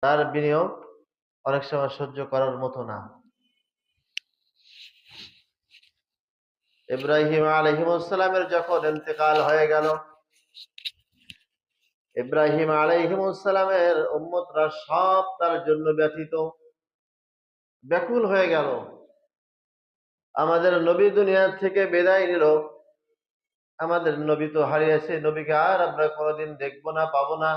তার বিনিয়োগ অনেক সময় সহ্য করার মতো না। ইব্রাহিম আলাইহিসসালামের যখন ইন্তেকাল হয়ে গেল, ইব্রাহিম আলাইহিসসালামের উম্মতরা সব তার জন্য ব্যথিত, ব্যাকুল হয়ে গেল। আমাদের নবী দুনিয়া থেকে বিদায় নিল, আমাদের নবী তো হারিয়েছে, নবীকে আর আমরা কোনোদিন দেখবো না, পাবো না।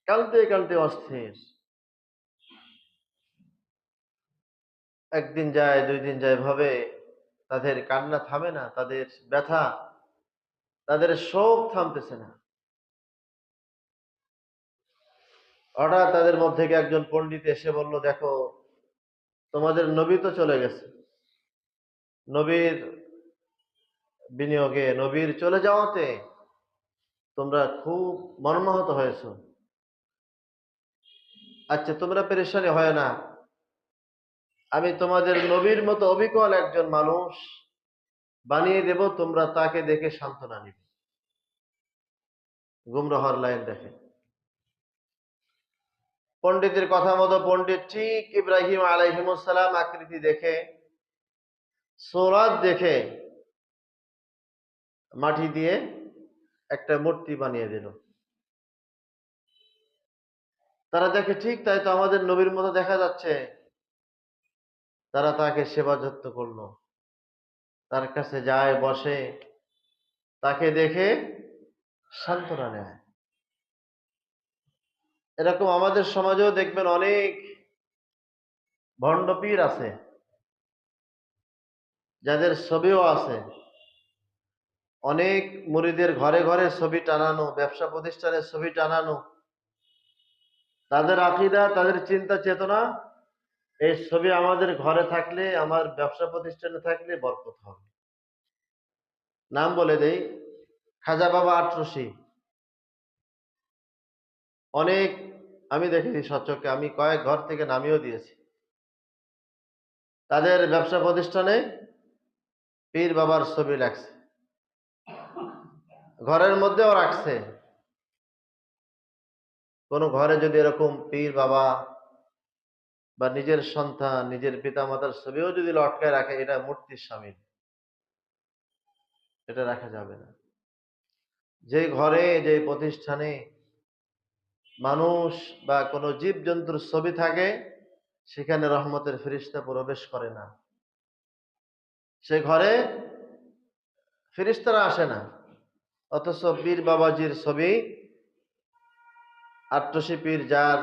কাঁদতে কাঁদতে অস্থির। একদিন যায়, 2 দিন যায়, ভাবে তাদের কান্না থামে না, তাদের ব্যথা, তাদের শোক থামতেছে না। হঠাৎ তাদের মধ্যে থেকে একজন পণ্ডিত এসে বলল, দেখো তোমাদের নবী তো চলে গেছে, নবীর বিনিয়োগে, নবীর চলে যাওয়াতে তোমরা খুব মর্মাহত হয়েছো। আচ্ছা, তোমরা পেরেশানি হয় না, আমি তোমাদের নবীর মতো অবিকল একজন মানুষ বানিয়ে দেব, তোমরা তাকে দেখে সান্ত্বনা নিবে। গুমরাহর লাইন দেখে। পণ্ডিতের কথা মতো পণ্ডিত ঠিক ইব্রাহিম আলাইহিসসালাম আকৃতি দেখে, সূরাত দেখে মাটি দিয়ে একটা মূর্তি বানিয়ে দিল। তারা দেখে ঠিক তাই তো, আমাদের নবীর মতো দেখা যাচ্ছে। তারা তাকে সেবা যত্ন করলো, তার কাছে যায়, বসে, তাকে দেখে সান্ত্বনা নেয়। এরকম আমাদের সমাজেও দেখবেন অনেক ভণ্ড পীর আছে, যাদের ছবিও আছে। অনেক মুরিদের ঘরে ঘরে ছবি টানানো, ব্যবসা প্রতিষ্ঠানের ছবি টানানো। তাদের আকীদা, তাদের চিন্তা চেতনা, এই ছবি আমাদের ঘরে থাকলে, আমার ব্যবসা প্রতিষ্ঠানে থাকলে বরকত হবে। নাম বলে দেই, খাজা বাবা আটরশি। অনেক আমি দেখেছি সচক্ষে, আমি কয়েক ঘর থেকে নামিয়েও দিয়েছি। তাদের ব্যবসা প্রতিষ্ঠানে পীর বাবার ছবি লাগছে, ঘরের মধ্যেও রাখছে। কোন ঘরে যদি এরকম পীর বাবা বা নিজের সন্তান, নিজের পিতা মাতার ছবিও যদি লটকায় রাখে, এটা মূর্তির শামিল, এটা রাখা যাবে না। যে ঘরে, যে প্রতিষ্ঠানে মানুষ বা কোনো জীব জন্তুর ছবি থাকে, সেখানে রহমতের ফেরেশতা প্রবেশ করে না, সে ঘরে ফেরেশতারা আসে না। অথচ পীর বাবাজির ছবি, আট্রশি পীর যার